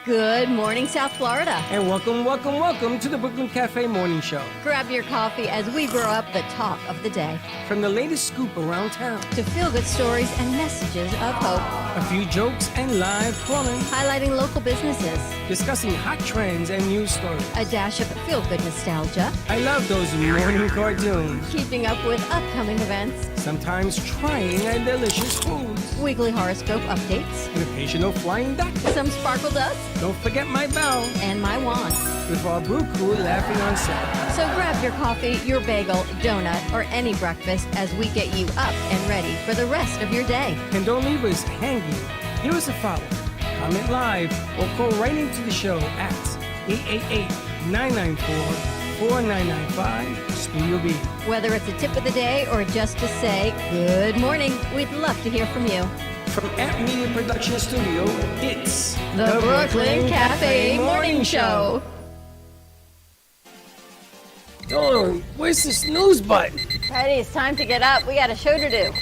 Good morning, South Florida. And welcome to the Brooklyn Cafe Morning Show. Grab your coffee as we brew up the talk of the day. From the latest scoop around town to feel-good stories and messages of hope. A few jokes and live calling. Highlighting local businesses. Discussing hot trends and news stories. A dash of feel-good nostalgia. I love those morning cartoons. Keeping up with upcoming events. Sometimes trying a delicious foods. Weekly horoscope updates. An occasional flying duck. Some sparkle dust. Don't forget my bell. And my wand. With our brew crew laughing on set. So grab your coffee, your bagel, donut, or any breakfast as we get you up and ready for the rest of your day. And don't leave us hanging. Give us a follow, comment live, or call right into the show at 888-994-4995. Studio B. Whether it's a tip of the day or just to say good morning, we'd love to hear from you. From App Media Production Studio, it's the Brooklyn Cafe Morning Show. Dawn, where's the snooze button? Freddie, it's time to get up. We got a show to do.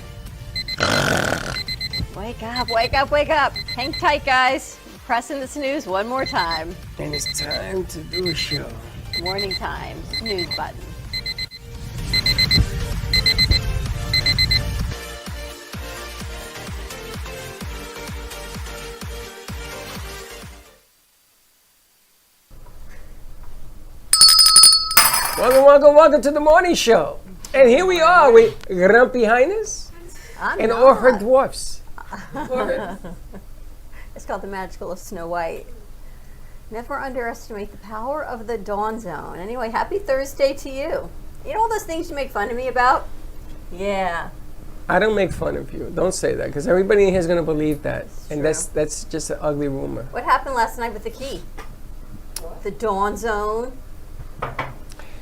Wake up, wake up, wake up. Hang tight, guys. Pressing the snooze one more time. And it's time to do a show. Morning time, snooze button. Welcome to the morning show. And here we are with Grumpy Highness and all her dwarfs. It's called The Magical of Snow White. Never underestimate the power of the dawn zone. Anyway, happy Thursday to you. You know all those things you make fun of me about? Yeah. I don't make fun of you. Don't say that, because everybody in here is going to believe that. And true. that's just an ugly rumor. What happened last night with the key? The dawn zone.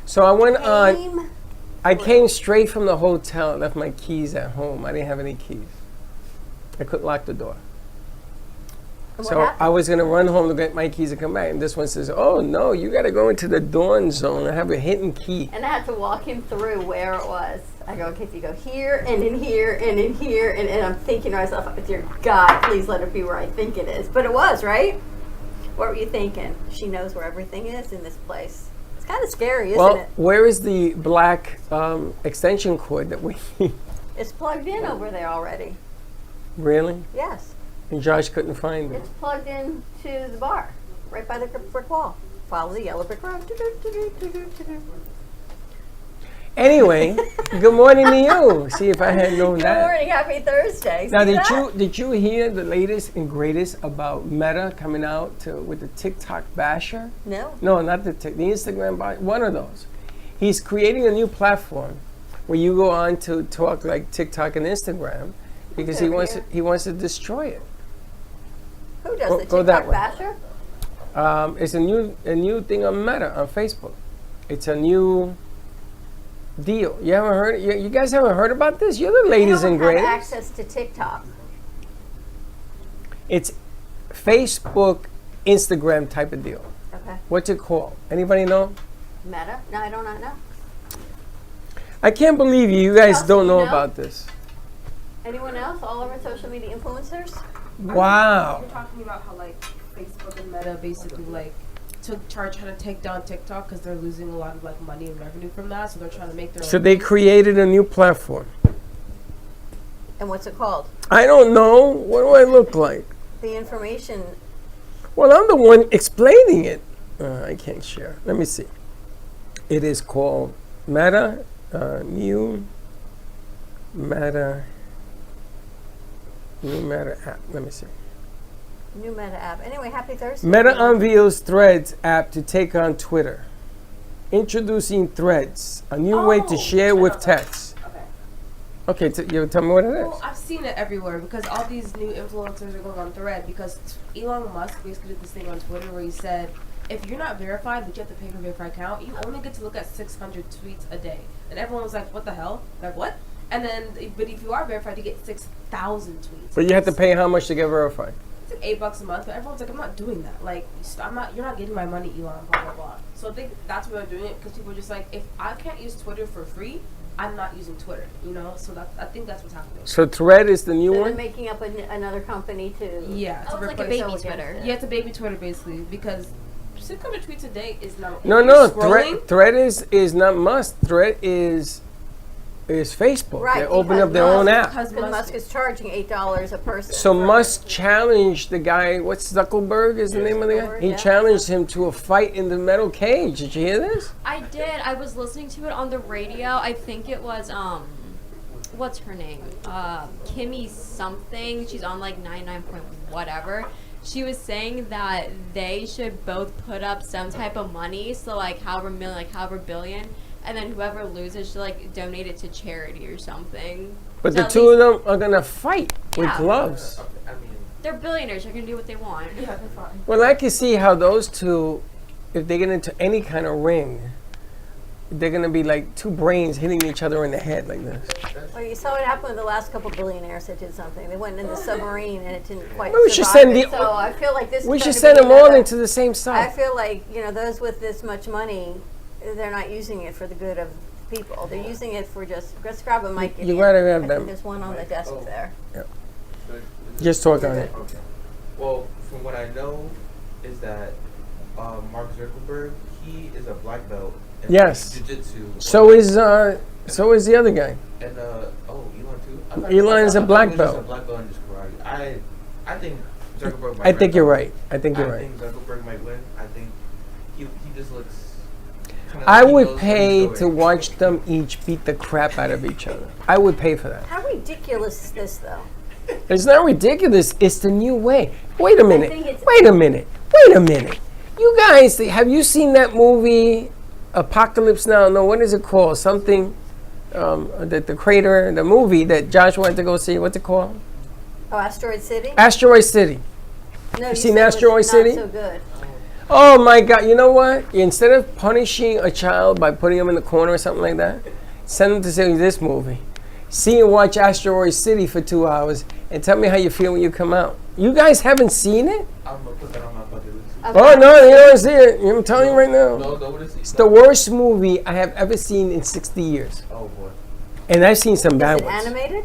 So I went on. I came straight from the hotel, left my keys at home. I didn't have any keys. I couldn't lock the door. So I was going to run home to get my keys and come back. And this one says, oh, no, you got to go into the dawn zone. I have a hidden key. And I had to walk him through where it was. I go, okay, if you go here and in here and in here. And I'm thinking to myself, dear God, please let it be where I think it is. But it was, right? What were you thinking? She knows where everything is in this place. It's kind of scary, isn't it? Well, where is the black extension cord that we It's plugged in over there already. Really? Yes. And Josh couldn't find it. It's plugged in to the bar, right by the brick wall. Follow the yellow brick road. Anyway, good morning to you. See, if I had known that. Good morning, happy Thursday. Now, did you hear the latest and greatest about Meta coming out with the TikTok basher? No. No, not the Instagram basher. One of those. He's creating a new platform where you go on to talk like TikTok and Instagram because he wants to destroy it. Who does the TikTok basher? It's a new thing on Meta on Facebook. It's a new deal. You haven't heard? You guys haven't heard about this? You're the ladies and greatest. I don't have access to TikTok. It's Facebook, Instagram type of deal. Okay. What's it called? Anybody know? Meta? No, I do not know. I can't believe you guys don't know about this. Anyone else? All of our social media influencers? Wow. You're talking about how like Facebook and Meta basically like trying to take down TikTok because they're losing a lot of like money and revenue from that, so they're trying to make their So own. they created a new platform. And what's it called? I don't know. What do I look like? The information. Well, I'm the one explaining it. I can't share. Let me see. It is called Meta, new Meta app. Let me see. New Meta app. Anyway, happy Thursday. Meta unveils Threads app to take on Twitter. Introducing Threads, a new way to share with text. Okay, you tell me what it is. Well, I've seen it everywhere because all these new influencers are going on Thread because Elon Musk basically did this thing on Twitter where he said, if you're not verified, but you have to pay for a verified account, you only get to look at 600 tweets a day. And everyone was like, what the hell? Like, what? And then, but if you are verified, you get 6,000 tweets. But you have to pay how much to get verified? It's like $8 a month, but everyone's like, I'm not doing that. Like, you're not getting my money, Elon, blah, blah, blah. So I think that's why I'm doing it, because people are just like, if I can't use Twitter for free, I'm not using Twitter, you know. So I think that's what's happening. So Thread is the new So they're one? making up another company to. Yeah, Oh, to it's like a replace- baby So Twitter. Yeah, it's a baby Twitter basically because 600 tweets a day is not. No, if no. you're scrolling, Thread is not Musk. Thread is Facebook. Right, They're opening because up their own Musk- app. because Because Musk is charging $8 a person. So Musk challenged the guy. What's Zuckerberg? Is the name of the guy? Zuckerberg, He yeah. challenged him to a fight in the metal cage. Did you hear this? I did. I was listening to it on the radio. I think it was what's her name? Kimmy something. She's on like 99 point whatever. She was saying that they should both put up some type of money, so like however million, like however billion, and then whoever loses should like donate it to charity or something. But So the at two of least them are gonna fight with Yeah. gloves. I mean, they're billionaires. They can do what they want. yeah, they're fine. Well, I can see how those two, if they get into any kind of ring, they're gonna be like two brains hitting each other in the head like this. Well, you saw what happened with the last couple billionaires that did something. They went in the submarine and it didn't quite Well, we should survive send it. the- So I feel like this is We going should to send be them all another- into the same I side. feel like, those with this much money, they're not using it for the good of people. They're using it for just grab a mic. You gotta have I them. think there's one on the desk Oh. there. Just talk on it. okay. Well, from what I know, is that Mark Zuckerberg, he is a black belt in Yes. jiu-jitsu. So is the other guy. And Elon too. I thought- Elon's a I thought black he was just belt. A black belt in just karate. I think Zuckerberg. Might I think win. you're right. I think you're I right. think Zuckerberg might win. I think he just looks. kinda I like he would knows what pay he's to doing. watch them each beat the crap out of each other. I would pay for that. How ridiculous is this, though? It's not ridiculous. It's the new way. Wait a minute. think it's- Wait a minute. Wait a minute. You guys, have you seen that movie, Apocalypse Now? No, what is it called? Something, the crater, the movie that Josh went to go see. What's it called? Oh, Asteroid City? Asteroid City. No, you seen said it was Asteroid City? Not so good. Oh my God! You know what? Instead of punishing a child by putting him in the corner or something like that, send him to see this movie. See and watch Asteroid City for 2 hours, and tell me how you feel when you come out. You guys haven't seen it? I'm gonna put that on my bucket list. Okay. Oh no, you don't see it. I'm telling you right now. No, what is It's the worst movie I have ever seen in 60 years, Oh boy. and I've seen some bad Is it ones. animated?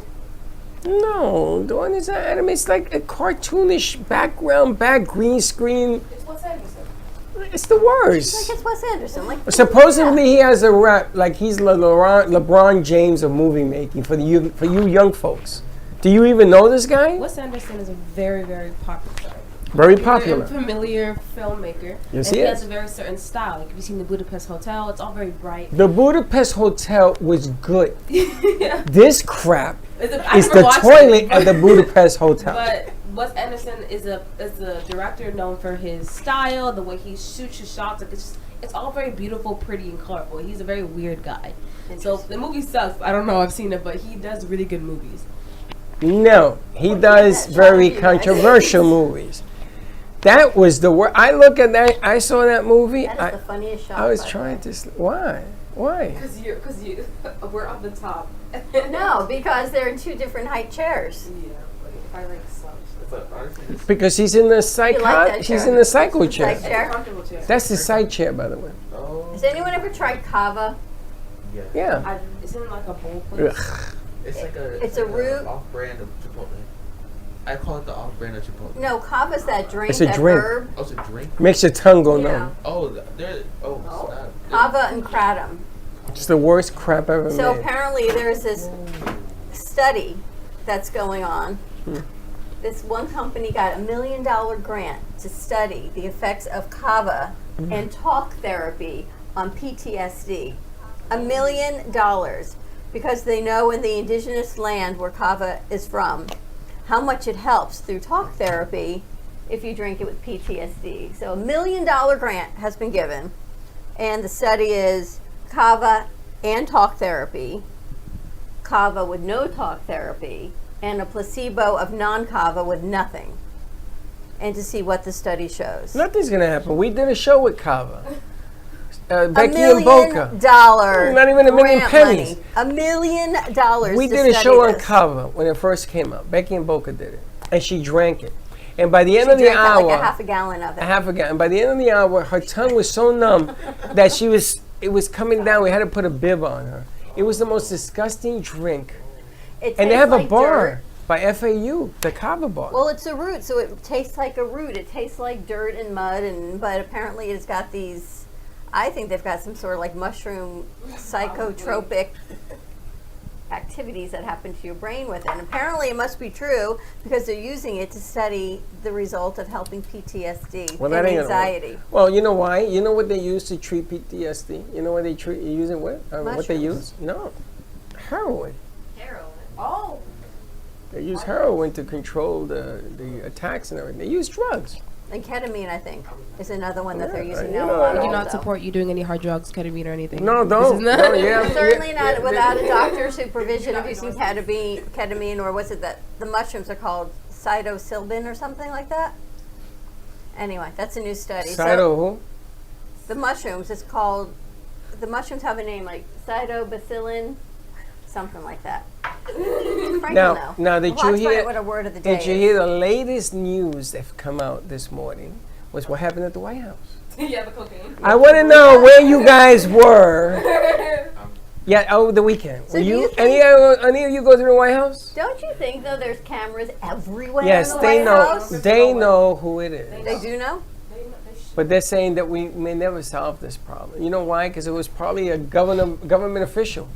No, the one is not anime. It's like a cartoonish background, back green screen. It's what's Anderson. It's the Like worst. it's Wes Anderson. Like Supposedly he has a rap like he's LeBron James of movie making for you young folks. Do you even know this guy? Wes Anderson is a very, very popular. Very Very popular. familiar filmmaker. Yes, and he he has is. a very certain style. Like, have you seen the Budapest Hotel? It's all very bright. The Budapest Hotel was good. Yeah. This crap I is never the watched toilet it, at the Budapest Hotel. But Wes Anderson is a director known for his style, the way he shoots his shots. Like it's all very beautiful, pretty, and colorful. He's a very weird guy. So the movie sucks. I don't know. I've seen it, but he does really good movies. No, he does very controversial movies. That was the worst. I look at that. I saw that movie. that is the funniest shot. I was by the trying way. to. Why? Why? Because you, we're on the top. No, because they're in two different height chairs. Yeah, like if I like slouch. But honestly, this Because he's in the that he's chair? in the psycho chair. Psych chair? It's a comfortable chair. That's his side chair, by the way. oh Has anyone ever tried kava? yeah. Yeah. It's in like a bowl place. Ugh. It's like a It's a root. off-brand of Chipotle. I call it the off-brand of Chipotle. No, kava's that drink. It's a that drink. herb. Oh, it's a drink. Makes your tongue go Yeah. numb. Oh, there. Oh, snap. Kava and kratom. It's the worst crap ever So made. apparently there's this study that's going on. This one company got $1 million grant to study the effects of kava and talk therapy on PTSD. $1 million because they know in the indigenous land where kava is from how much it helps through talk therapy if you drink it with PTSD. So $1 million grant has been given, and the study is kava and talk therapy, kava with no talk therapy, and a placebo of non-kava with nothing, and to see what the study shows. Nothing's gonna happen. We did a show with Kava. $1 Becky and million Boca. Not even $1 million pennies. $1 million. We to did a study show on this. Kava when it first came out. Becky and Boca did it, and she drank it. And by the end She of the drank hour, like a half a gallon of it. I have forgotten. By the end of the hour, her tongue was so numb that it was coming down. We had to put a bib on her. It was the most disgusting drink. It And they tastes have a like bar dirt. by FAU, the Kava bar. Well, it's a root, so it tastes like a root. It tastes like dirt and mud, but apparently it's got these. I think they've got some sort of like mushroom psychotropic activities that happen to your brain with it. And apparently it must be true because they're using it to study the result of helping PTSD Well, and that ain't anxiety. Well, you know why? You know what they use to treat PTSD? You know what they use it with? What they use? No. Heroin. Heroin. Oh. They use heroin to control the attacks and everything. They use drugs. And ketamine, I think, is another one that they're Yeah, using you now. know, a lot I do also. not support you doing any hard drugs, ketamine, or anything. No, This don't. is not- No, yeah, Certainly yeah, not yeah, without yeah. a doctor's supervision of using ketamine, or what's it that the mushrooms are called psilocybin or something like that. Anyway, that's a new study. Cyto who? The mushrooms is called. The mushrooms have a name like psilocybin, something like that. Frank will know. Now, did Well, you let's find hear? out what a word of the day Did you is. hear the latest news that's come out this morning? Was what happened at the White House. Yeah, the cocaine. I want to know where you guys were. Yeah, over the weekend. So Were do you you? think- Any of you go to the White House? Don't you think though? There's cameras everywhere. Yes, in the they White know. House? They know who it is. They do know. But they're saying that we may never solve this problem. You know why? Because it was probably a government official.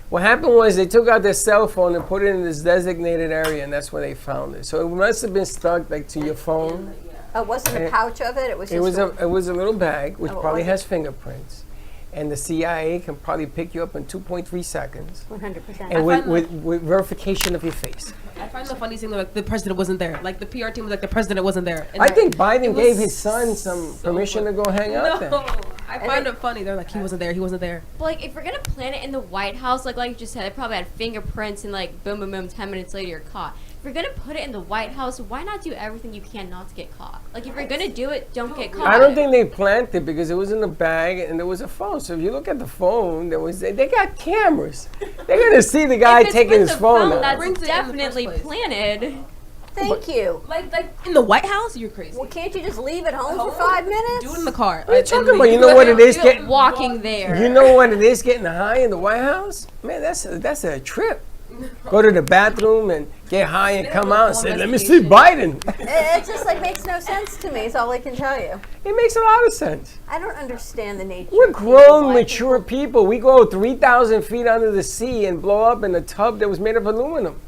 What happened was they took out their cell phone and put it in this designated area, and that's where they found it. So it must have been stuck like to your phone. Oh, it wasn't a And pouch of it. It was It just was a little bag which Oh, it probably was? has fingerprints, and the CIA can probably pick you up in 2.3 seconds, 100%. and find with verification of your face. I find the funny thing that like the president wasn't there. Like the PR team was like the president wasn't there. And I like, think it Biden was gave his son some so permission to funny. go hang out there. No, I find it funny. They're like he wasn't there. He wasn't there. But like, if we're gonna plan it in the White House, like you just said, it probably had fingerprints and like boom, boom, boom. 10 minutes later, you're caught. If you're gonna put it in the White House, why not do everything you can not to get caught? Like, if you're gonna do it, don't get caught. I don't think they planned it because it was in the bag and there was a phone. So if you look at the phone, they got cameras. They're gonna see the guy If it's taking with his the phone out. That's Brings it in the first definitely place. planted. Thank you. Like in the White House, you're crazy. Well, can't you just leave it home for 5 minutes? Do it in the car. What are you talking about? You know what it is? Walking there. You know what it is getting high in the White House? Man, that's a trip. Go to the bathroom and get high and come out and say, "Let me see Biden." It just like makes no sense to me. Is all I can tell you. It makes a lot of sense. I don't understand the nature. We're of people, grown, why mature people. We go 3,000 feet under the sea and blow up in a tub that was made of aluminum.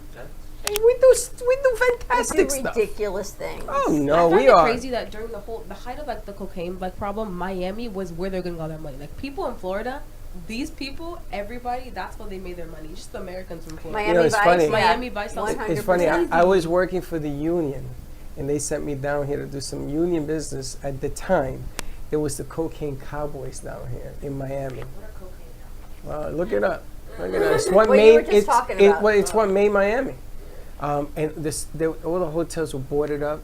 Hey, we do people fantastic do stuff. ridiculous things. Oh I no, find we it are. crazy that during the height of like the cocaine like problem, Miami was where they're getting all their money. Like people in Florida, these people, everybody, that's where they made their money. Just the Americans from Florida. Miami You know, it's Vice. funny. Yeah. Miami Vice. 100%. It's funny. I was working for the union, and they sent me down here to do some union business. At the time, there was the cocaine cowboys down here in Miami. Well, look it up. Look it up. It's what Well, you were made just talking about. it's what made Miami. And all the hotels were boarded up.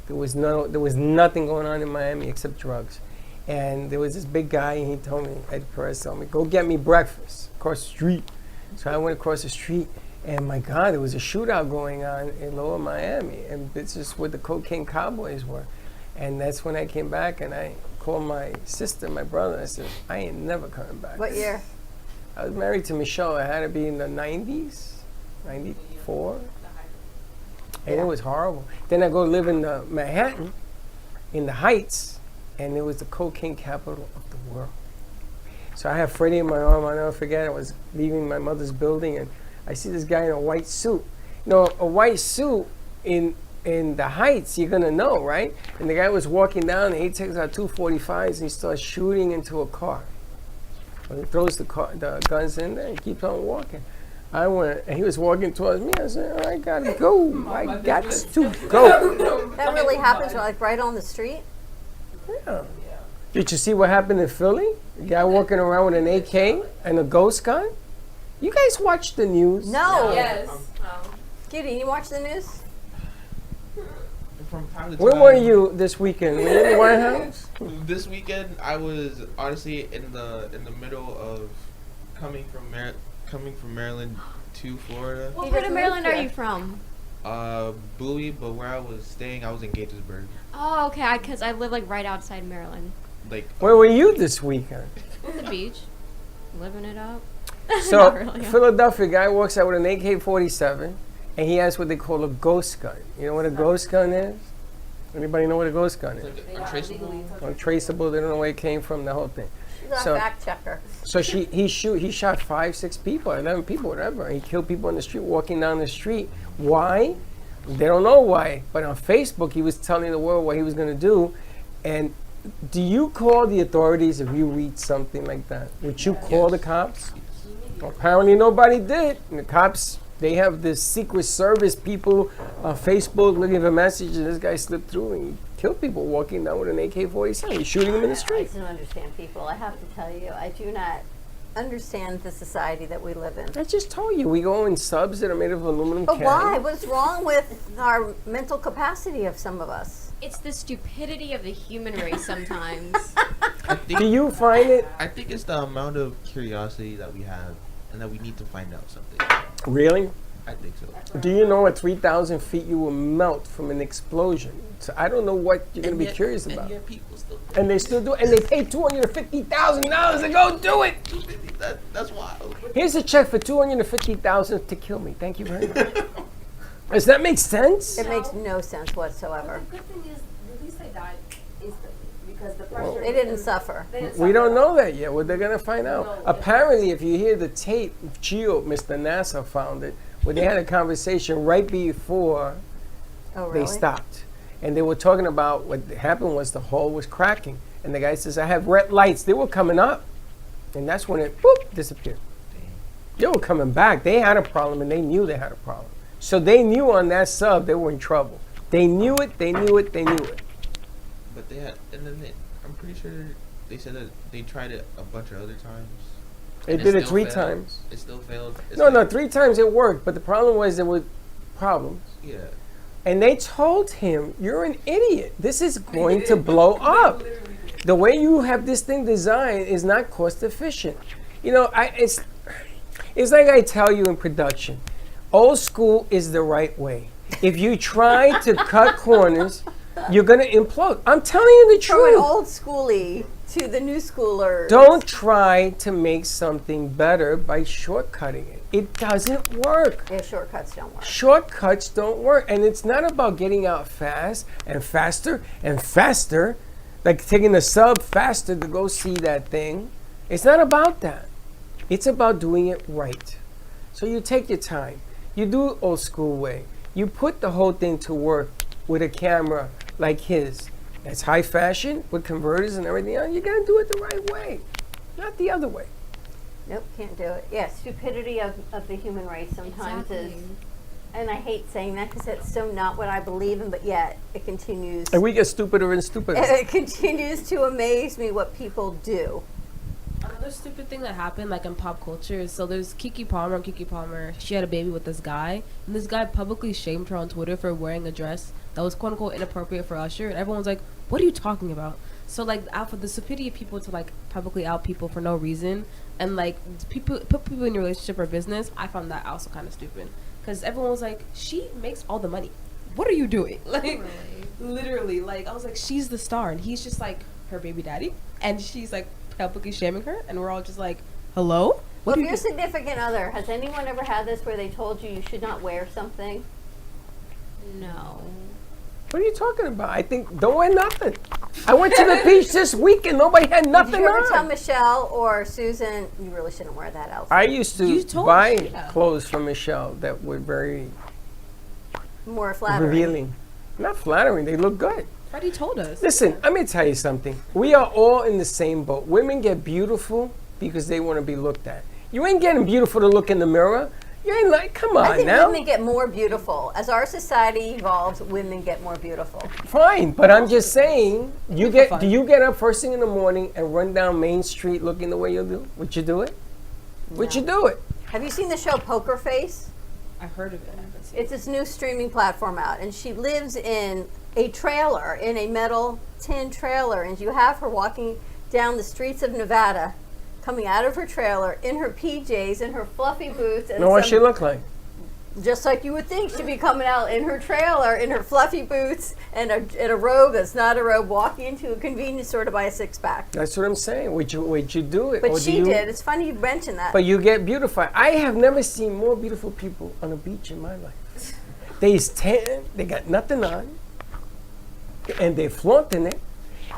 There was nothing going on in Miami except drugs. And there was this big guy, and he told me, Ed Perez told me, go get me breakfast across the street. So I went across the street, and my God, there was a shootout going on in Lower Miami, and this is where the cocaine cowboys were. And that's when I came back, and I called my sister, my brother. I said, I ain't never coming back. What year? I was married to Michelle. I had to be in the 90s, 94. And it was horrible. Then I go live in Manhattan, in the Heights, and it was the cocaine capital of the world. So I have Freddie in my arm. I'll never forget. I was leaving my mother's building, and I see this guy in a white suit. You know, a white suit in the Heights, you're gonna know, right? And the guy was walking down, and he takes out 245s, and he starts shooting into a car. And he throws the guns in there and keeps on walking. I went, and he was walking towards me. I said, I gotta go. I got to go. That really happens like right on the street. Yeah. Did you see what happened in Philly? A guy walking around with an AK and a ghost gun? You guys watch the news? No. Yes. Judy, you watch the news? From time to Where time. were you this weekend? Were you in the White House? This weekend, I was honestly in the middle of coming from Maryland to Florida. What He part just of Maryland moved are here. you from? Bowie, but where I was staying, I was in Gaithersburg. Oh, okay. Because I live like right outside Maryland. Like Where were you this weekend? The beach, living it up. So Not really. Philadelphia guy walks out with an AK-47, and he has what they call a ghost gun. You know what a ghost gun is? Anybody know what a ghost gun is? Like untraceable. Untraceable. They don't know where it came from. The whole thing. She's a So- fact checker. So he shot 5, 6 people, 11 people, whatever. He killed people in the street, walking down the street. Why? They don't know why. But on Facebook, he was telling the world what he was going to do. And do you call the authorities if you read something like that? Would you call the cops? Apparently nobody did. And the cops, they have this Secret Service people on Facebook looking for messages. And this guy slipped through and he killed people walking down with an AK-47. He's shooting them in the I street. just don't understand people. I have to tell you, I do not understand the society that we live in. I just told you, we go in subs that are made of aluminum But cans. why? What's wrong with our mental capacity of some of us? It's the stupidity of the human race sometimes. I Do think you find it I think it's the amount of curiosity that we have, and that we need to find out something. really? I think so. Do you know at 3,000 feet you will melt from an explosion? So I don't know what you're going to be curious about. And yet people still. And they still do it, and they pay $250,000 to go do it. That's wild. Here's a check for $250,000 to kill me. Thank you very much. Does that make sense? It makes no sense whatsoever. The good thing is, at least they died instantly because the pressure. They didn't suffer. They didn't We suffer. don't know that yet. What they're going to find out. No. Apparently, if you hear the tape, Gio, Mr. NASA found it, where they had a conversation right before Oh, they really? stopped. And they were talking about what happened was the hole was cracking. And the guy says, I have red lights. They were coming up. And that's when it, boop, disappeared. They were coming back. They had a problem, and they knew they had a problem. So they knew on that sub they were in trouble. They knew it, they knew it, they knew it. But they had, and then I'm pretty sure they said that they tried it a bunch of other times. They and did it still 3 failed. times. It still failed. It's No, like- 3 times it worked, but the problem was there were problems. Yeah. And they told him, you're an idiot. This is going to blow up. The way you have this thing designed is not cost efficient. You know, it's like I tell you in production, old school is the right way. If you try to cut corners, you're going to implode. I'm telling you the From an truth. old schoolie to the new schoolers. Don't try to make something better by shortcutting it. It doesn't work. Yeah, shortcuts don't work. Shortcuts don't work. And it's not about getting out fast and faster and faster, like taking the sub faster to go see that thing. It's not about that. It's about doing it right. So you take your time. You do it old school way. You put the whole thing to work with a camera like his. That's high fashion with converters and everything else. You gotta do it the right way, not the other way. Nope, can't do it. Yeah, stupidity of the human race sometimes is, Exactly. and I hate saying that because it's so not what I believe in, but yet it continues. And we get stupider and stupider. It continues to amaze me what people do. Another stupid thing that happened, like in pop culture, is so there's Kiki Palmer. Kiki Palmer, she had a baby with this guy, and this guy publicly shamed her on Twitter for wearing a dress that was quote unquote inappropriate for Usher, and everyone was like, "What are you talking about?" So like, out for the stupidity of people to like publicly out people for no reason, and like people put people in your relationship or business, I found that also kind of stupid, because everyone was like, "She makes all the money. What are you doing?" Like, literally, like I was like, "She's the star," and he's just like her baby daddy, and she's like publicly shaming her, and we're all just like, hello? Well, do if you your do? significant other, has anyone ever had this where they told you should not wear something? No. What are you talking about? I think don't wear nothing. I went to the beach this week and nobody had nothing Did you ever tell on. Michelle or Susan, you really shouldn't wear that outfit? I used You to told buy Sheila. clothes from Michelle that were very More flattering. revealing. Not flattering, they look good. Freddie told us. Listen, let me tell you something. We are all in the same boat. Women get beautiful because they want to be looked at. You ain't getting beautiful to look in the mirror. You ain't like, come I on think now. women get more beautiful. As our society evolves, women get more beautiful. Fine, but I'm just saying, for fun. do you get up first thing in the morning and run down Main Street looking the way you do? Would you do it? Would you do it? Have you seen the show Poker Face? I heard of it. I haven't seen it. It's this new streaming platform out, and she lives in a trailer, in a metal tin trailer, and you have her walking down the streets of Nevada, coming out of her trailer in her PJs and her fluffy boots. And Know what some- she look like? Just like you would think, she'd be coming out in her trailer, in her fluffy boots, and a robe that's not a robe, walking into a convenience store to buy a six-pack. That's what I'm saying. Would you do it? But Or do she you- did. It's funny you mentioned that. But you get beautified. I have never seen more beautiful people on a beach in my life. They's tan, they got nothing on, and they're flaunting it,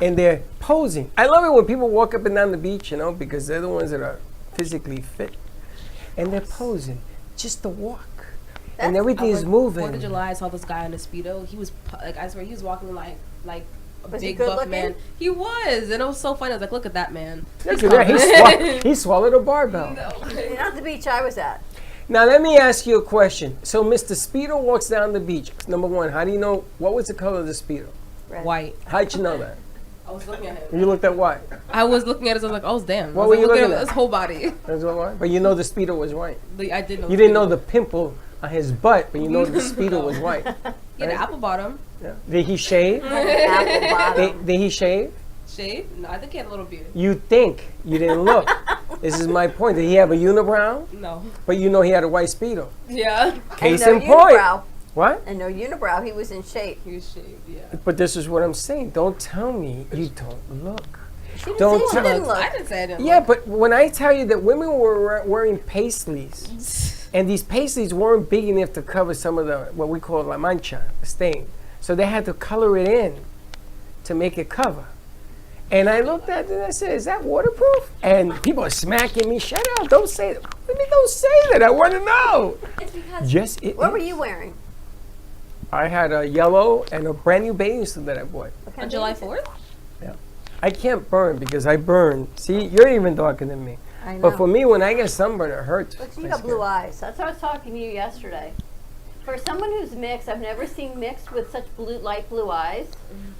and they're posing. I love it when people walk up and down the beach, because they're the ones that are physically fit, and they're posing just to walk, and everything's moving. 4th of July, I saw this guy on a Speedo. He was I swear he was walking like a Was he big good buff looking? man. He was, and it was so funny. I was like, look at that man. Look at that. He swallowed a barbell. Not the beach I was at. Now let me ask you a question. So Mr. Speedo walks down the beach. Number one, how do you know what was the color of the Speedo? Red. White. How'd you know that? I was looking at him. You looked at white. I was looking at it. So I was like, oh damn. What I was were like, you looking looking at at? his whole body. That's what white. But you know the Speedo was white. Like, I did know. You didn't know the pimple on his butt, but you know the Speedo was white. He had an apple bottom. Yeah. Did he shave? Apple bottom. Did he shave? Shave? No, I think he had a little beard. You think. You didn't look. This is my point. Did he have a unibrow? No. But you know he had a white Speedo. Yeah. Case and in no point. unibrow. What? And no unibrow. He was in shape. He was shaved. Yeah. But this is what I'm saying. Don't tell me you don't look. She didn't Don't say she tell- didn't look. I didn't say I didn't. Yeah, look. but when I tell you that women were wearing paisleys, and these paisleys weren't big enough to cover some of the, what we call la mancha, the stain. So they had to color it in to make it cover. And I looked at it and I said, is that waterproof? And people are smacking me, shut up, don't say that. What do you mean don't say that? I want to know. It's because Yes, it What were is. you wearing? I had a yellow and a brand new bathing suit that I bought. What kind On of July bathing 4th? I can't burn because I burn. See, you're even darker than me. suit? I know. But for me, when I get sunburned, it hurts. Look, you my got skin. blue eyes. That's what I was talking to you yesterday. For someone who's mixed, I've never seen mixed with such light blue eyes.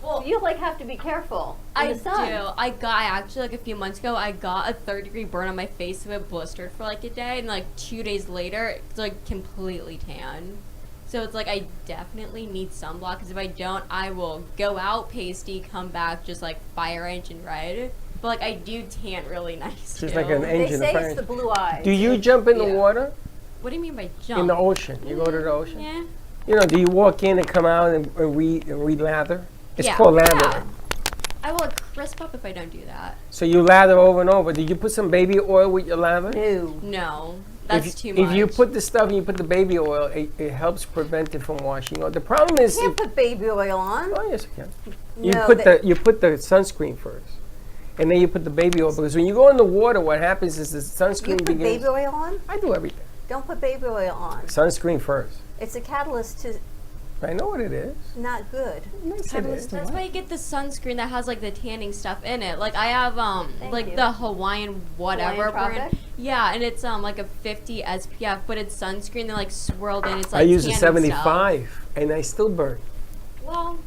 well, You have to be careful in I the sun. do. I got actually like a few months ago. I got a 3rd-degree burn on my face, so it blistered for like a day, and like 2 days later, it's like completely tan. So it's like I definitely need sunblock because if I don't, I will go out pasty, come back just like fire engine red. But like I do tan really nice. She's too. like an They engine. say of it's the fire. blue eyes. Do you jump in the Yeah. water? What do you mean by jump? In the ocean. You go to the ocean? Yeah. Do you walk in and come out and re-lather? It's Yeah. called Yeah. lather. I will like, crisp up if I don't do that. So you lather over and over. Did you put some baby oil with your lather? No. No, that's if, too much. If you put the stuff and you put the baby oil, it helps prevent it from washing out. The problem is, You can't put baby oil on. oh yes, you can. You No, put that- you put the sunscreen first, and then you put the baby oil because when you go in the water, what happens is the You sunscreen put begins. baby oil on? I do everything. Don't put baby oil on. Sunscreen first. It's a catalyst to I know what it is. not good. Yes, it is. That's why you get the sunscreen that has like the tanning stuff in it. Like I have Thank like you. the Hawaiian whatever Hawaiian brand. Tropic? Yeah, and it's like a 50 SPF, but it's sunscreen that like swirled in. It's like I use a tanning 75, and I still burn. Stuff. Well, I got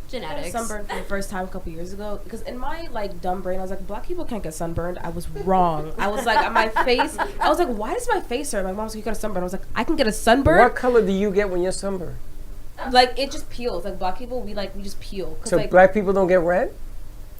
genetics. sunburned for the first time a couple years ago because in my like dumb brain I was like black people can't get sunburned. I was wrong. I was like on my face. I was like, why does my face hurt? My mom was like, you got a sunburn. I was like, I can get a sunburn. What color do you get when you're sunburned? Like it just peels. Like black people, we just peel. 'Cause, So like black people don't get red?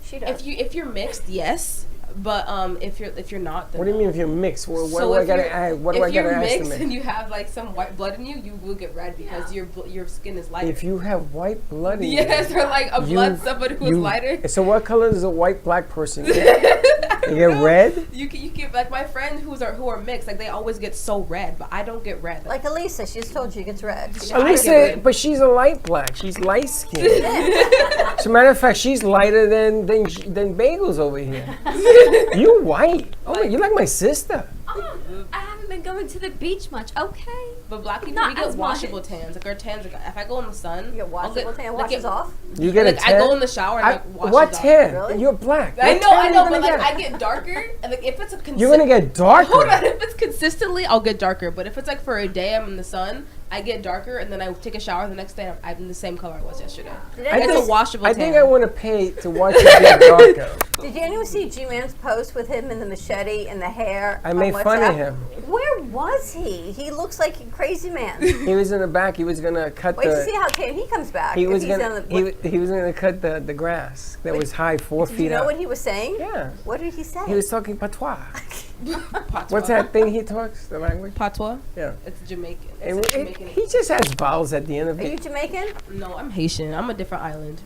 She does. if you're mixed, yes. But if you're not, then What do you mean if you're mixed? What So do I if gotta you're- add? What do I if you're gotta ask to mixed mix? and you have like some white blood in you, you will get red because your skin is lighter. If you have white blood in Yes, you, or like a blood somebody who's lighter. So what color does a white black person get? They get red? You get like my friends who are mixed, like they always get so red, but I don't get red. Like Elisa, she just told you gets red. Elisa, but she's a light black. She's light skinned. As a matter of fact, she's lighter than Bagels over here. You white. Oh, you're like my sister. Oh, I haven't been going to the beach much. Okay. But black people, Not we get as washable much. tans. Like our tans, like if I go in the sun, You get I'll washable tan, like, washes off. You get like a tan? I go in the shower and like washes what off. tan? Really? You're black. I What know, tan I are you know, gonna but like get? I get darker, and like if it's a You're gonna get darker. Hold on, if it's consistently, I'll get darker. But if it's like for a day I'm in the sun, I get darker, and then I take a shower the next day. I'm in the same color I was yesterday. Did It's anyone, a washable I tan. think I want to pay to watch it get darker. did anyone see G-Man's post with him and the machete and the hair? I on made fun of WhatsApp? him. Where was he? He looks like a crazy man. He was in the back. He was gonna cut Wait to see the. how tan he comes back. He if was he's gonna. on the, He was gonna cut the grass that Wait, was high 4 did feet you know up. what he was saying? Yeah. What did he say? He was talking patois. What's that thing he talks? The language? Patois? Yeah. It's Jamaican. And It's a Jamaican. he just has vowels at the end of Are you it. Jamaican? No, I'm Haitian. I'm a different island.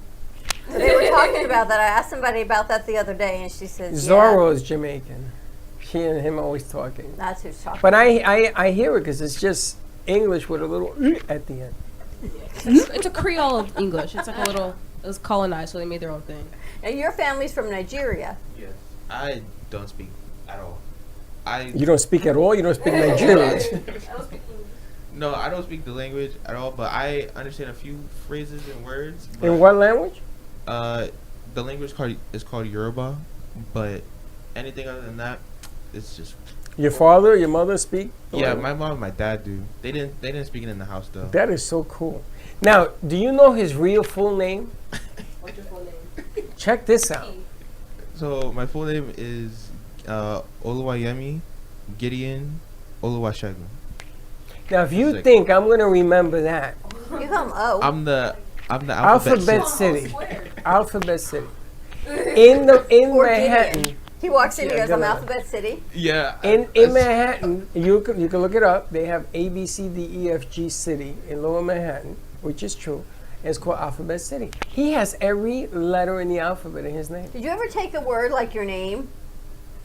They were talking about that. I asked somebody about that the other day, and she says, Zorro's Jamaican. She and him always talking. That's who's talking. But I hear it because it's just English with a little at the end. It's a Creole of English. It's like a little. It was colonized, so they made their own thing. Now, your family's from Nigeria. Yes. I don't speak at all. You don't speak at all? You don't speak Nigerian? No, I don't speak the language at all, but I understand a few phrases and words. In what language? The language is called Yoruba, but anything other than that, it's just. Your father, your mother speak? Yeah, my mom and my dad do. They didn't speak it in the house though. That is so cool. Now, do you know his real full name? What's your full name? Check this out. So my full name is Oluwayemi Gideon Oluwasegun. Now, if you Sick. think I'm going to remember that, You come I'm the Alphabet City. City. Alphabet City. In Or Manhattan. He walks in, he Yeah, goes, I'm gonna- Alphabet City. Yeah. In Manhattan, you can look it up. They have A, B, C, D, E, F, G City in Lower Manhattan, which is true. It's called Alphabet City. He has every letter in the alphabet in his name. Did you ever take a word like your name?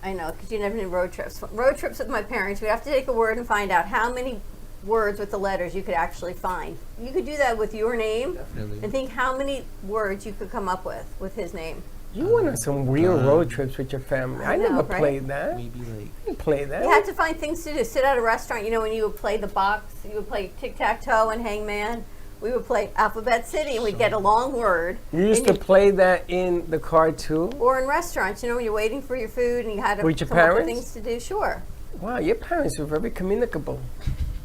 I know, because you never did road trips. Road trips with my parents, we'd have to take a word and find out how many words with the letters you could actually find. You could do that with your name Definitely. and think how many words you could come up with his name. You went on some real road trips with your family. I I know, never right? played that. Maybe like. I didn't play that. You had to find things to do. Sit at a restaurant, you know, when you would play the box, you would play tic-tac-toe and hangman. We would play Alphabet City and we'd get a long word. You used and to play that in the car too? Or in restaurants, you know, when you're waiting for your food and you had to With your come up with parents? things to do. Sure. Wow, your parents were very communicable.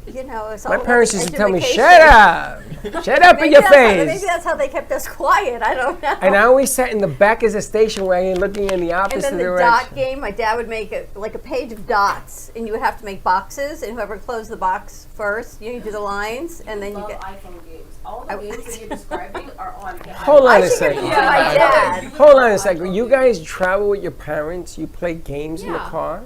You know, it's all My about parents used to tell me, education. shut up! Shut up in your Maybe face! that's how they kept us quiet. I don't know. And I always sat in the back of the station wagon looking in the And opposite then the direction. dot game, my dad would make like a page of dots, and you would have to make boxes, and whoever closed the box first, you do the lines, and then you love get. iPhone games. All the I- games that you're describing are on. Hold on I a should give them second. to my dad. Hold on a second. You guys travel with your parents? You play games in the Yeah. car?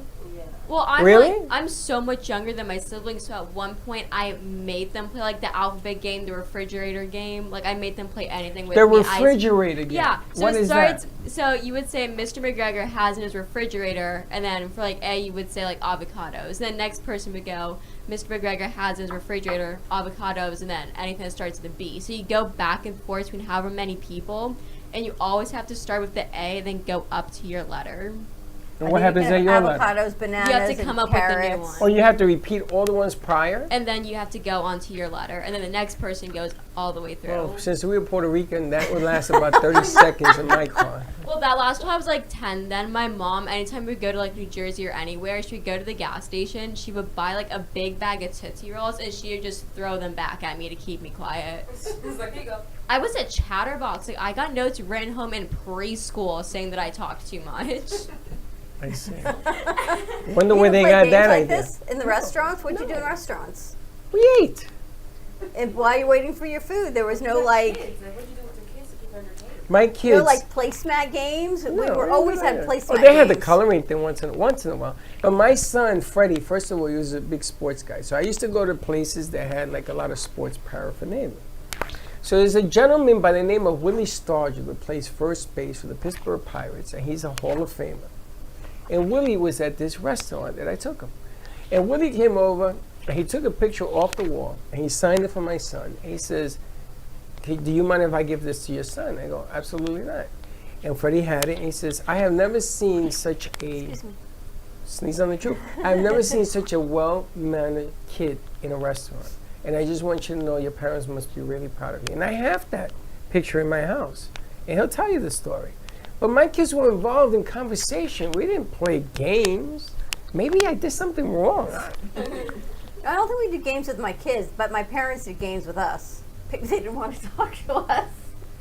Well, I'm Really? like, I'm so much younger than my siblings, so at one point I made them play like the alphabet game, the refrigerator game. Like I made them play anything with The me. refrigerator game. Yeah. So What it is starts. that? So you would say Mr. McGregor has in his refrigerator, and then for like A, you would say like avocados. Then next person would go, Mr. McGregor has in his refrigerator avocados, and then anything that starts with a B. So you go back and forth between however many people, and you always have to start with the A, then go up to your letter. And what happens at your letter? Avocados, bananas, You have to come and up with a new carrots. one. Or you have to repeat all the ones prior? And then you have to go onto your letter, and then the next person goes all the way through. Well, since we were Puerto Rican, that would last about 30 seconds in my car. Well, that last one I was like 10. Then my mom, anytime we would go to like New Jersey or anywhere, she would go to the gas station. She would buy like a big bag of Tootsie Rolls, and she would just throw them back at me to keep me quiet. He's like, here you go. I was a chatterbox. Like I got notes written home in preschool saying that I talked too much. I see. You Wonder where would they play got games that like idea. this in the restaurants? What'd you do in restaurants? We ate. And while you're waiting for your food, there was no like, Kids. Like, what'd you do with your kids to keep entertained? My no kids. like placemat games. We No, were we always never had had. placemat Oh, they had the games. coloring thing once in a while. But my son, Freddie, first of all, he was a big sports guy. So I used to go to places that had like a lot of sports paraphernalia. So there's a gentleman by the name of Willie Stargell that plays first base for the Pittsburgh Pirates, and he's a Hall of Famer. And Willie was at this restaurant that I took him. And Willie came over, and he took a picture off the wall, and he signed it for my son. And he says, "Hey, do you mind if I give this to your son?" I go, "Absolutely not." And Freddie had it, and he says, "I have never seen such a," sneeze on the truth, "I've never seen such a well-mannered kid in a restaurant. And I just want you to know your parents must be really proud of you." And I have that picture in my house. And he'll tell you the story. But my kids were involved in conversation. We didn't play games. Maybe I did something wrong. I don't think we did games with my kids, but my parents did games with us. They didn't want to talk to us.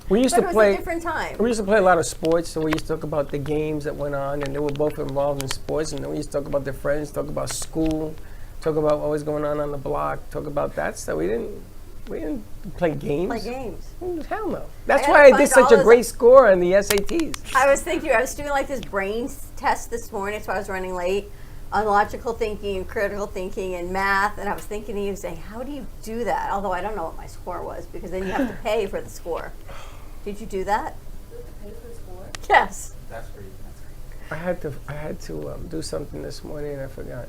We used But to it was play. a different time. We used to play a lot of sports, so we used to talk about the games that went on, and they were both involved in sports. And then we used to talk about their friends, talk about school, talk about what was going on the block, talk about that stuff. We didn't play games. Play games. Hell no. That's gotta why I find did such all a this- great score on the SATs. I was doing like this brain test this morning, so I was running late. on logical thinking and critical thinking and math, and I was thinking of you saying, how do you do that? Although I don't know what my score was, because then you have to pay for the score. Did you do that? You have to pay for the score? Yes. That's crazy. I had to do something this morning and I forgot.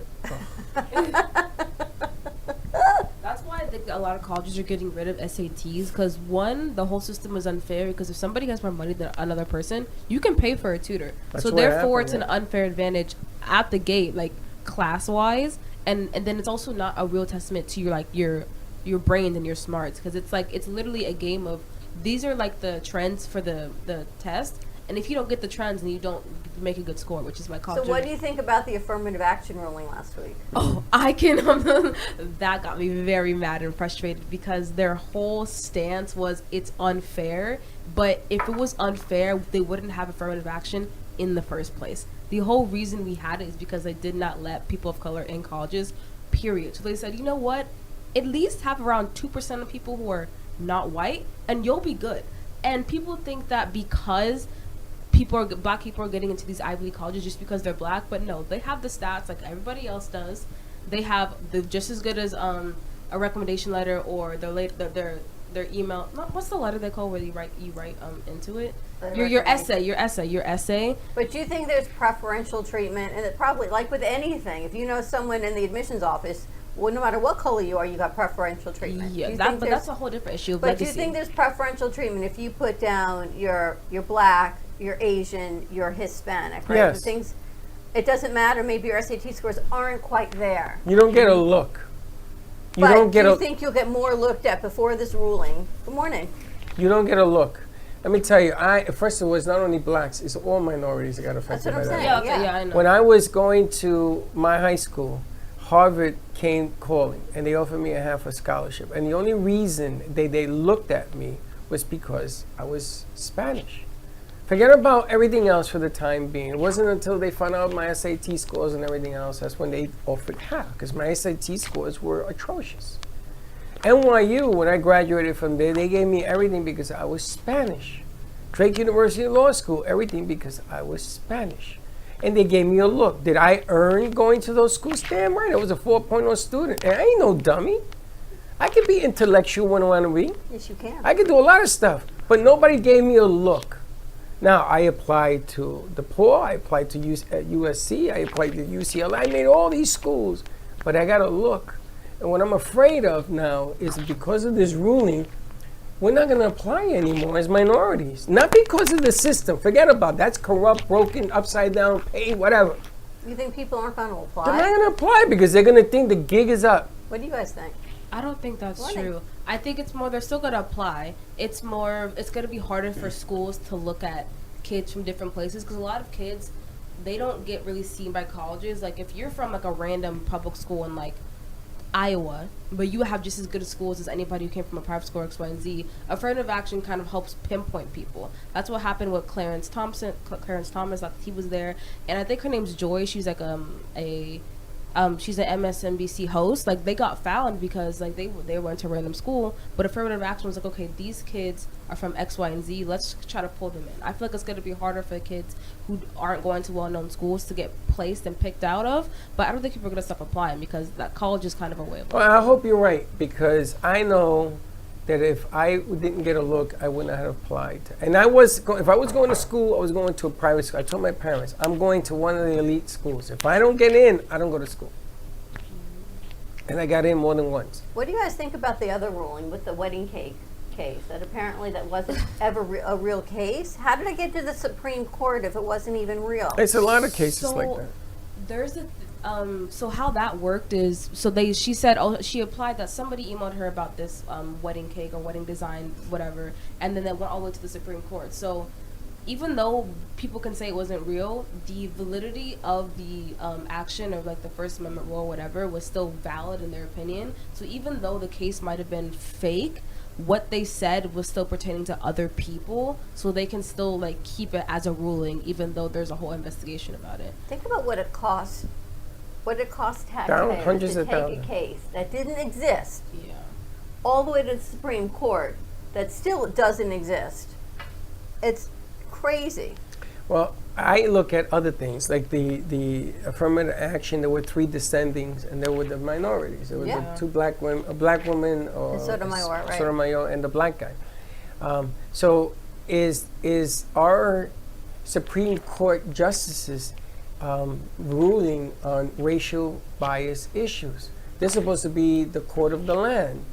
That's why I think a lot of colleges are getting rid of SATs because one, the whole system is unfair because if somebody has more money than another person, you can pay for a tutor. That's So what therefore, happened, it's an unfair advantage at the gate, like class-wise, and then it's also not a real testament to your brain and your smarts because it's literally a game of these are like the trends for the test, and if you don't get the trends, then you don't make a good score, which is my college. So what do you think about the affirmative action ruling last week? Oh, that got me very mad and frustrated because their whole stance was it's unfair, but if it was unfair, they wouldn't have affirmative action in the first place. The whole reason we had it is because they did not let people of color in colleges, period. So they said, you know what? At least have around 2% of people who are not white, and you'll be good. And people think that because black people are getting into these Ivy League colleges just because they're black, but no, they have the stats like everybody else does. They have just as good as a recommendation letter or their email. What's the letter they call where you write into it? Your essay. But do you think there's preferential treatment, and it probably, like with anything, if you know someone in the admissions office, well, no matter what color you are, you got preferential treatment. Yeah, but that's a whole different issue of But legacy. do you think there's preferential treatment if you put down you're black, you're Asian, you're Hispanic, right? Yes. The things, it doesn't matter. Maybe your SAT scores aren't quite there. You don't get a look. But do you think you'll get more looked at before this ruling? Good morning. You don't get a look. Let me tell you, first of all, it's not only blacks, it's all minorities that got affected That's what by I'm that. saying. Yeah, I know. When I was going to my high school, Harvard came calling, and they offered me a half a scholarship. And the only reason they looked at me was because I was Spanish. Forget about everything else for the time being. It wasn't until they found out my SAT scores and everything else, that's when they offered half, because my SAT scores were atrocious. NYU, when I graduated from there, they gave me everything because I was Spanish. Drake University Law School, everything because I was Spanish. And they gave me a look. Did I earn going to those schools? Damn right, I was a 4.0 student. And I ain't no dummy. I could be intellectual when I want to be. Yes, you can. I could do a lot of stuff. But nobody gave me a look. Now, I applied to DePaul, I applied to USC, I applied to UCLA. I made all these schools. But I got a look. And what I'm afraid of now is because of this ruling, we're not going to apply anymore as minorities. Not because of the system. Forget about it. That's corrupt, broken, upside down, paid, whatever. You think people aren't going to apply? They're not going to apply because they're going to think the gig is up. What do you guys think? I don't think that's Morning. true. I think it's more they're still going to apply. It's going to be harder for schools to look at kids from different places because a lot of kids, they don't get really seen by colleges. Like if you're from like a random public school in like Iowa, but you have just as good schools as anybody who came from a private school X, Y, and Z, affirmative action kind of helps pinpoint people. That's what happened with Clarence Thomas, like he was there, and I think her name's Joy. She's like she's an MSNBC host. Like they got found because like they went to random school, but affirmative action was like, okay, these kids are from X, Y, and Z. Let's try to pull them in. I feel like it's going to be harder for kids who aren't going to well-known schools to get placed and picked out of. But I don't think people are going to stop applying because that college is kind of a way of Well, I hope you're right because I know that if I didn't get a look, I wouldn't have applied. And if I was going to school, I was going to a private school. I told my parents, I'm going to one of the elite schools. If I don't get in, I don't go to school. And I got in more than once. What do you guys think about the other ruling with the wedding cake case? That apparently that wasn't ever a real case. How did it get to the Supreme Court if it wasn't even real? It's a lot of cases like that. There's so how that worked is she said she applied that somebody emailed her about this wedding cake or wedding design whatever, and then that went all the way to the Supreme Court. So even though people can say it wasn't real, the validity of the action or like the First Amendment rule or whatever was still valid in their opinion. So even though the case might have been fake, what they said was still pertaining to other people, so they can still like keep it as a ruling even though there's a whole investigation about it. Think about what it costs. What it costs Hundreds taxpayers to of take a thousands. case that didn't exist Yeah. all the way to the Supreme Court that still doesn't exist. It's crazy. Well, I look at other things like the affirmative action. There were 3 descendings, and there were the minorities. There were Yeah. the 2 black women, a black woman, or And Sotomayor, right. Sotomayor, and the black guy. So is our Supreme Court justices ruling on racial bias issues? They're supposed to be the court of the land,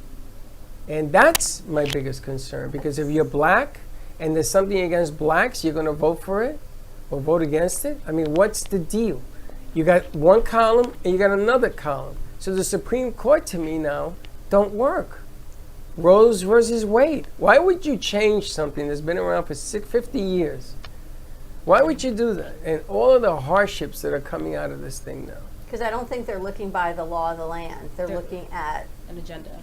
and that's my biggest concern. Because if you're black and there's something against blacks, you're going to vote for it or vote against it? I mean, what's the deal? You got one column and you got another column. So the Supreme Court to me now don't work. Rose versus Wade. Why would you change something that's been around for 50 years? Why would you do that? And all of the hardships that are coming out of this thing now. Because I don't think they're looking by the law of the land. They're looking at An agenda.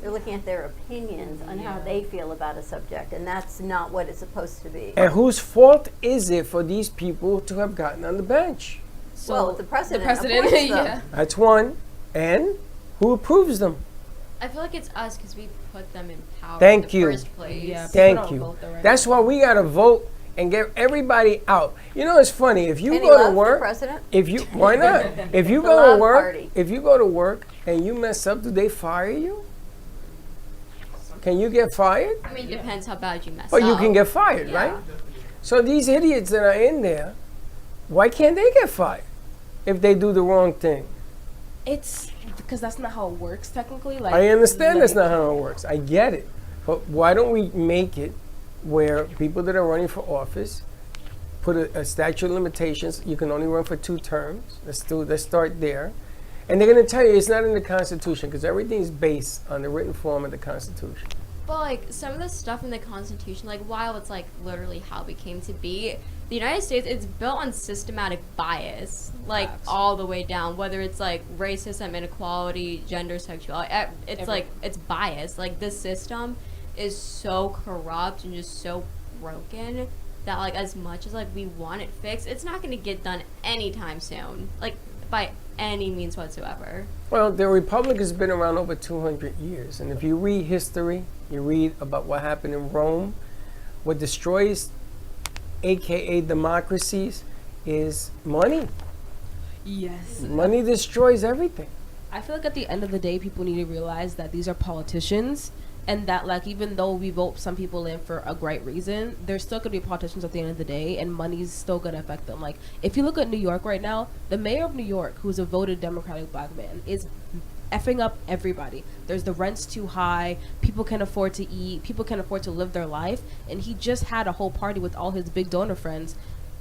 they're looking at their opinions on how they feel about a subject, and that's not what it's supposed to be. And whose fault is it for these people to have gotten on the bench? So Well, the president president, appoints them. yeah. That's one. And who approves them? I feel like it's us because we put them in power Thank in the you. first place. Yeah. People Thank don't you. vote though, right? That's why we got to vote and get everybody out. You know, it's funny. If you Any go love to for work, president? if you why not? If you The go love to work, party. if you go to work and you mess up, do they fire you? Can you get fired? I mean, it depends how bad you mess Or up. you can get fired, right? So these idiots that are in there, why can't they get fired if they do the wrong thing? It's because that's not how it works technically. Like I understand that's not how it works. I get it. But why don't we make it where people that are running for office put a statute of limitations? You can only run for 2 terms. Let's start there. And they're going to tell you it's not in the Constitution because everything's based on the written form of the Constitution. But like some of the stuff in the Constitution, like while it's like literally how we came to be, the United States, it's built on systematic bias, like all the way down. Whether it's like racism, inequality, gender, sexuality, it's like it's bias. Like this system is so corrupt and just so broken that like as much as like we want it fixed, it's not going to get done anytime soon. Like by any means whatsoever. Well, the Republic has been around over 200 years. And if you read history, you read about what happened in Rome, what destroys, AKA democracies, is money. Yes. Money destroys everything. I feel like at the end of the day, people need to realize that these are politicians, and that like even though we vote some people in for a great reason, they're still gonna be politicians at the end of the day, and money's still gonna affect them. Like if you look at New York right now, the mayor of New York, who's a voted Democratic black man, is effing up everybody. There's the rent's too high, people can't afford to eat, people can't afford to live their life, and he just had a whole party with all his big donor friends,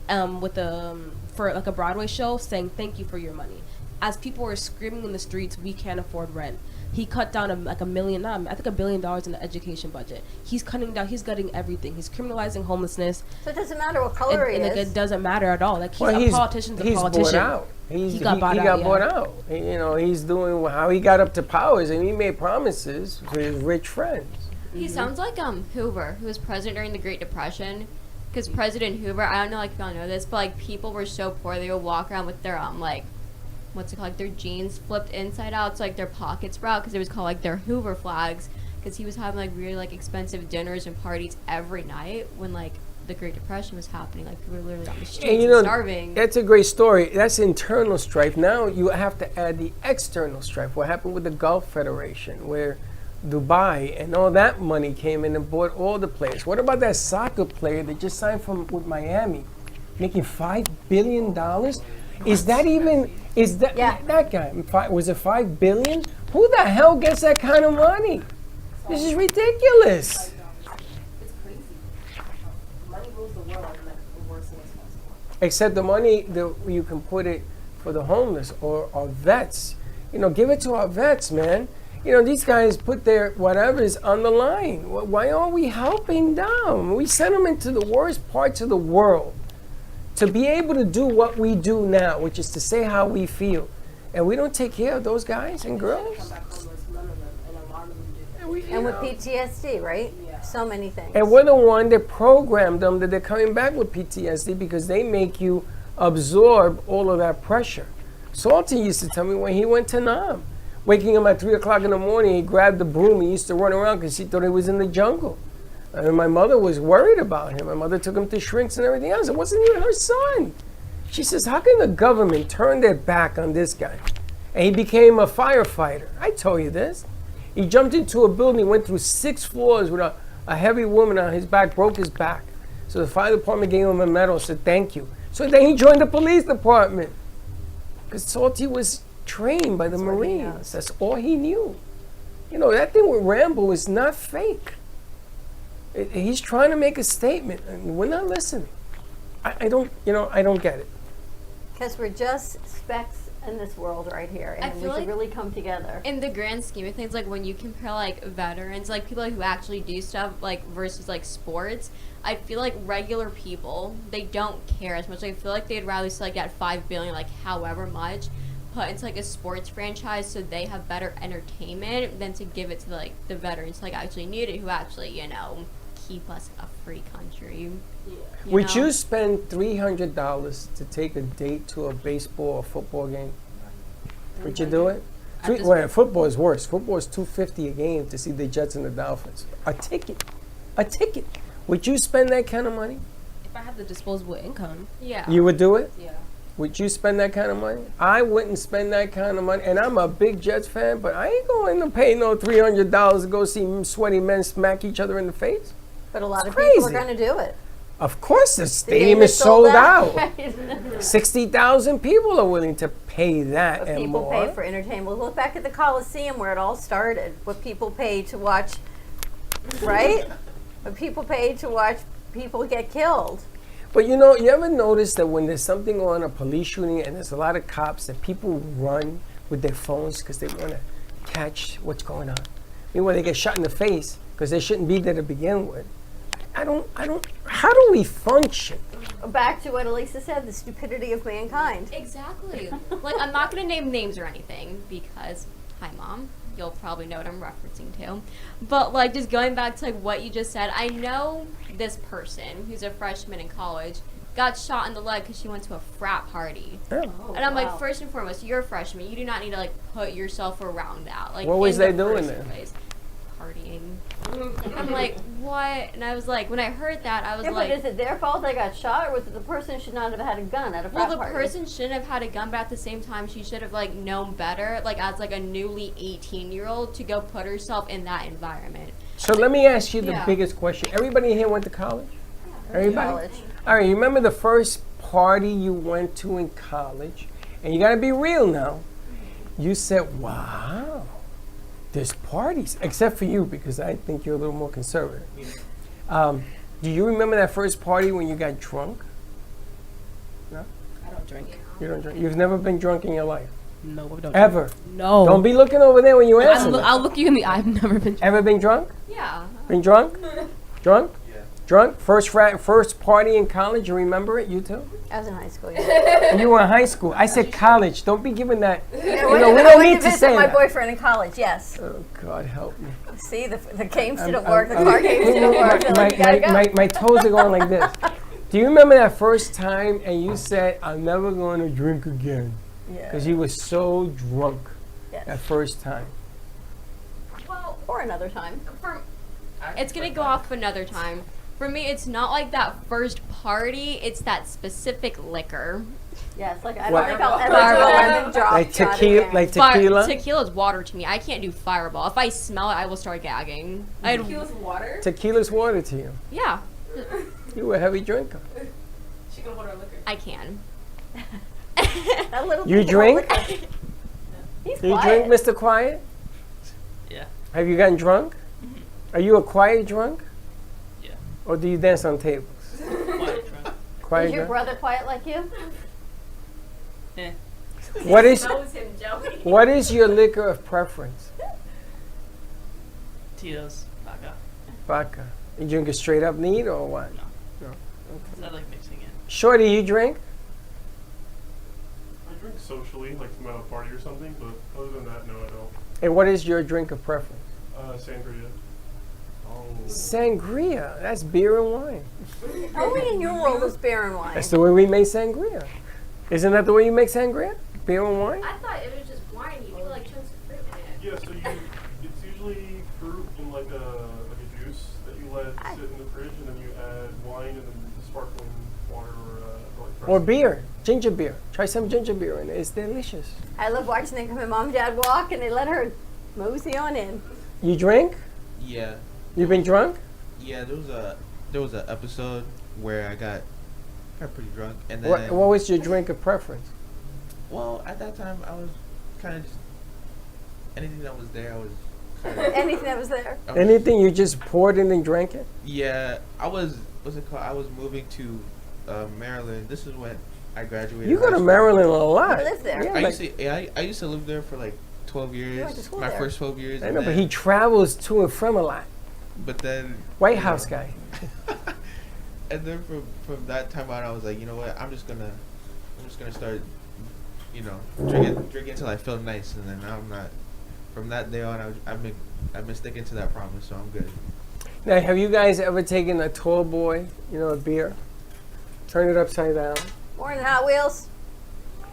for like a Broadway show, saying thank you for your money. As people were screaming in the streets, we can't afford rent. He cut down $1 billion in the education budget. He's cutting down. He's gutting everything. He's criminalizing homelessness. So it doesn't matter what color And he like, is. it doesn't matter at all. Like he's a politician's a politician. Bought out. He got bought out. You know, he's doing how he got up to powers, and he made promises to his rich friends. He sounds like Hoover, who was president during the Great Depression. Because President Hoover, I don't know like if y'all know this, but like people were so poor they would walk around with their like what's it called, like their jeans flipped inside out, so like their pockets were out, because it was called like their Hoover flags, because he was having like really like expensive dinners and parties every night when like the Great Depression was happening. Like people were literally on the streets And you know, starving. that's a great story. That's internal strife. Now you have to add the external strife. What happened with the Gulf Federation, where Dubai and all that money came in and bought all the players. What about that soccer player that just signed with Miami, making $5 billion? Is that even? Is that that guy? Was it $5 billion? Who the hell gets that kind of money? This is ridiculous. It's crazy. Money rules the world in like the worst ways possible. Except the money that you can put it for the homeless or our vets. You know, give it to our vets, man. You know, these guys put their whatever's on the line. Why aren't we helping them? We send them into the worst parts of the world to be able to do what we do now, which is to say how we feel. And we don't take care of those guys and girls. Come back homeless, none of them, and a lot of them do. And with PTSD, right? So many things. And we're the one that programmed them that they're coming back with PTSD because they make you absorb all of that pressure. Salty used to tell me when he went to Nam, waking him at 3 o'clock in the morning, he grabbed the broom, he used to run around because he thought he was in the jungle. And my mother was worried about him. My mother took him to shrinks and everything else. It wasn't even her son. She says, how can the government turn their back on this guy? And he became a firefighter. I told you this. He jumped into a building, went through 6 floors with a heavy woman on his back, broke his back. So the fire department gave him a medal and said, thank you. So then he joined the police department. Because Salty was trained by the Marines. That's all he knew. You know, that thing with Rambo is not fake. He's trying to make a statement, and we're not listening. I don't get it. Because we're just specks in this world right here, and we should really come together. In the grand scheme of things, like when you compare like veterans, like people who actually do stuff, like versus like sports, I feel like regular people, they don't care as much. I feel like they'd rather see like that $5 billion, like however much, put into like a sports franchise so they have better entertainment than to give it to like the veterans like actually need it, who actually, you know, keep us a free country. Would you spend $300 to take a date to a baseball or football game? Would you do it? Football is worse. Football is $250 a game to see the Jets and the Dolphins. A ticket. Would you spend that kind of money? If I have the disposable income. Yeah. You would do it? Yeah. Would you spend that kind of money? I wouldn't spend that kind of money. And I'm a big Jets fan, but I ain't going to pay no $300 to go see sweaty men smack each other in the face. But a lot of crazy. people are going to do it. Of course, the stadium is sold out. 60,000 people are willing to pay that But and people more. pay for entertainment. Look back at the Coliseum where it all started. What people paid to watch, right? What people paid to watch people get killed. But you know, you ever notice that when there's something on a police shooting and there's a lot of cops, that people run with their phones because they want to catch what's going on? Meanwhile, they get shot in the face because they shouldn't be there to begin with. How do we function? Back to what Elisa said, the stupidity of mankind. Exactly. Like, I'm not going to name names or anything because, hi, Mom, you'll probably know what I'm referencing to. But, like, just going back to, like, what you just said, I know this person who's a freshman in college got shot in the leg because she went to a frat party. Oh. And I'm like, first and foremost, you're a freshman. You do not need to, like, put yourself around that. Like, What was in the they doing first there? place. Partying. I'm like, what? And I was like, when I heard that, I was Yeah, like, but is it their fault they got shot, or was it the person should not have had a gun at a frat well, the party? person shouldn't have had a gun, but at the same time, she should have like known better, like as like a newly 18-year-old, to go put herself in that environment. So let me ask you the Yeah. biggest question. Everybody here went to college? Everybody? College. All right, you remember the first party you went to in college? And you got to be real now. You said, wow, there's parties. Except for you, because I think you're a little more conservative. Do you remember that first party when you got drunk? No? I don't drink. You don't drink? You've never been drunk in your life? No, I don't. Ever? No. Don't be looking over there when you answer that. I'll look you in the eye. I've never been. Ever been drunk? Yeah. Been drunk? Drunk? Yeah. Drunk? First party in college, you remember it? You too? I was in high school, yeah. And you were in high school. I said college. Don't be giving that. You know, we don't need to visit say my that. boyfriend in college, yes. Oh, God help me. See, the games didn't work, the car games didn't work. They're My, like, you gotta go. my toes are going like this. Do you remember that first time and you said, I'm never going to drink again? Yeah. Because you were so drunk Yes. that first time. Well, Or another time. it's gonna go off another time. For me, it's not like that first party. It's that specific liquor. Yes, like I What? don't think I'll ever Fireball. do a lemon drop. Like shot tequila? again. Like tequila? Tequila's water to me. I can't do Fireball. If I smell it, I will start gagging. Tequila's water. Tequila's water to you. Yeah, You were a heavy drinker. She can order liquor. I can. That little You thing of drink? liquor. He's Do you quiet. drink, Mr. Quiet? Yeah. Have you gotten drunk? Are you a quiet drunk? Yeah. Or do you dance on tables? Quiet drunk. Quiet Is your drunk? brother quiet like you? Eh. What is Knows him, Joey. what is your liquor of preference? Tito's. Vodka. Vodka. You drink it straight up neat or what? I like mixing it. Shorty, you drink? I drink socially, like from a party or something, but other than that, no, I don't. And what is your drink of preference? Sangria. Oh. Sangria. That's beer and wine. Only in your world is beer and wine. That's the way we make sangria. Isn't that the way you make sangria? Beer and wine? I thought it was just wine. You put like chunks of fruit in it. Yeah, so it's usually fruit in like a juice that you let sit wine and then the sparkling water or Or beer, ginger beer. Try some ginger beer in it. It's delicious. I love watching them come and mom and dad walk and they let her mosey on in. You drink? Yeah, You've been drunk? yeah. There was a episode where I got pretty drunk, and then What was your drink of preference? well, at that time I was kind of just anything that was there. I was kinda, Anything that was there. I was- Anything you just poured in and drank it? Yeah, I was. What's it called? I was moving to Maryland. This is when I graduated. You go high to school. Maryland a lot. You live there. Yeah, I like- used to. I used to live there for like 12 years. went to school My there. first 12 years. I and know, but then- he travels to and from a lot. But then. White you House know, guy. And then from that time on, I was like, you know what? I'm just gonna start, drinking until I feel nice, and then I'm not. From that day on, I've been sticking to that promise, so I'm good. Now, have you guys ever taken a tall boy, a beer, turn it upside down, More than Hot Wheels.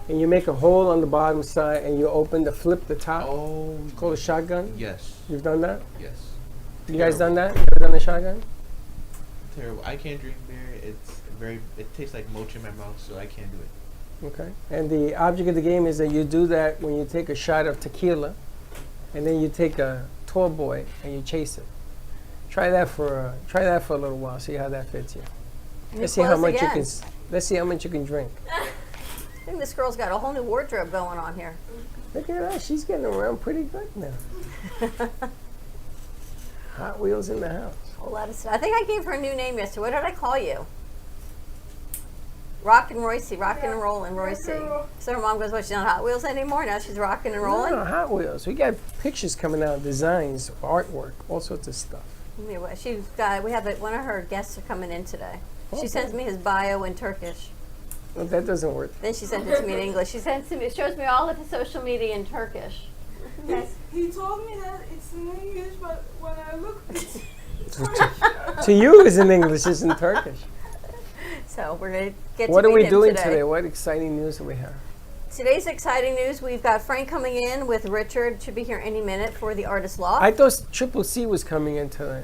and you make a hole on the bottom side, and you flip the top? Oh. It's called a shotgun. Yes. You've done that? Yes. You guys done that? You ever done a shotgun? Terrible. I can't drink beer. It tastes like mocha in my mouth, so I can't do it. Okay. And the object of the game is that you do that when you take a shot of tequila, and then you take a tall boy and you chase it. Try that for a little while. See how that fits you. And Let's you see how close much again. you can. Let's see how much you can drink. I think this girl's got a whole new wardrobe going on here. Look at her. She's getting around pretty good now. Hot Wheels in the house. A whole lot of stuff. I think I gave her a new name yesterday. What did I call you? Rockin' Royce, rockin' and rollin' Royce. So her mom goes, "What? She's not Hot Wheels anymore? Now she's rockin' and rollin'." No, Hot Wheels. We got pictures coming out, designs, artwork, all sorts of stuff. Anyway, she's got. We have one of her guests are coming in today. She Okay. sends me his bio in Turkish. Well, that doesn't work. Then she sends it to me in English. She sends to me. Shows me all of his social media in Turkish. He told me that it's in English, but when I looked, it's To you, it's in English, it's in Turkish. So we're gonna get. What to are we meet him doing today? What exciting news do we have? Today's exciting news. We've got Frank coming in with Richard. Should be here any minute for the Artist Law. I thought Triple C was coming in today.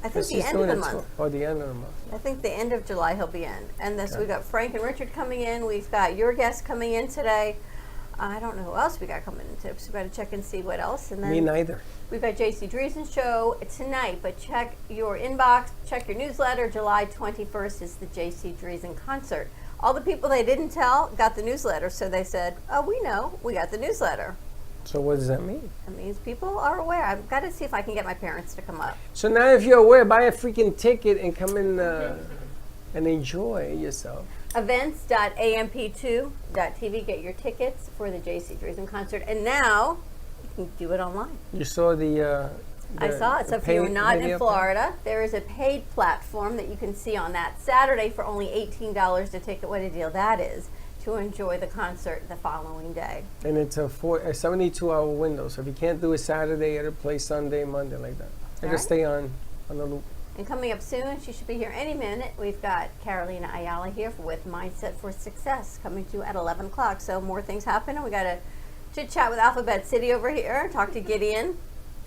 I think But the she's end of doing the it month. Or the end of the month. I think the end of July he'll be in. And this, Okay. we've got Frank and Richard coming in. We've got your guest coming in today. I don't know who else we got coming in today, so we've got to check and see what else. And then Me neither. we've got JC Dreesen's show tonight, but check your inbox, check your newsletter. July 21st is the JC Dreesen concert. All the people they didn't tell got the newsletter, so they said, "Oh, we know, we got the newsletter." So what does that mean? That means people are aware. I've got to see if I can get my parents to come up. So now if you're aware, buy a freaking ticket and come in and enjoy yourself. Events.amp2.tv. Get your tickets for the JC Dreesen concert. And now you can do it online. You saw the I saw it. So if you're not in Florida, there is a paid platform that you can see on that Saturday for only $18 a ticket. What a deal that is to enjoy the concert the following day. And it's a 72-hour window. So if you can't do it Saturday, it'll play Sunday, Monday, like that. It'll Alright. stay on the loop. And coming up soon, she should be here any minute, we've got Carolina Ayala here with Mindset for Success coming to you at 11 o'clock. So more things happening. We got to chit-chat with Alphabet City over here, talk to Gideon,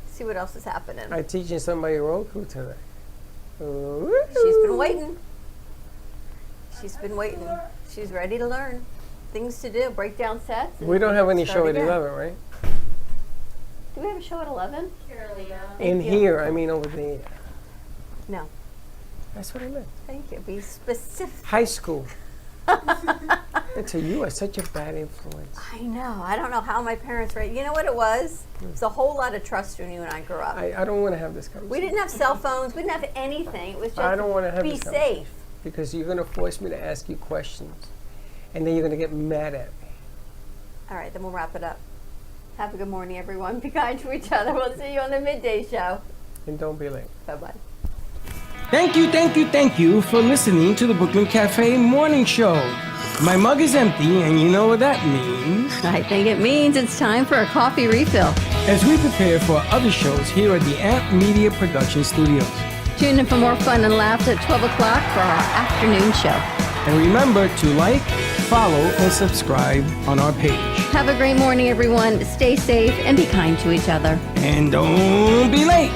see what else is happening. I'm teaching somebody Roku today. She's been waiting. She's been waiting. She's ready to learn. Things to do, break down sets. and We don't have any start show at again. 11, right? Do we have a show at 11? In you. here, I mean over there. No. That's what I meant. Thank you. Be specific. High school. And so you are such a bad influence. I know. I don't know how my parents raised. You know what it was? It was a whole lot of trust when you and I grew up. I don't want to have this conversation. We didn't have cell phones. We didn't have anything. It was just I don't want to have be this conversation. safe. Because you're going to force me to ask you questions. And then you're going to get mad at me. All right, then we'll wrap it up. Have a good morning, everyone. Be kind to each other. We'll see you on the midday show. And don't be late. Bye-bye. Thank you for listening to the Brooklyn Cafe Morning Show. My mug is empty, and you know what that means. I think it means it's time for a coffee refill. As we prepare for other shows here at the Amp Media Production Studios. Tune in for more fun and laughs at 12 o'clock for our afternoon show. And remember to like, follow, and subscribe on our page. Have a great morning, everyone. Stay safe and be kind to each other. And don't be late.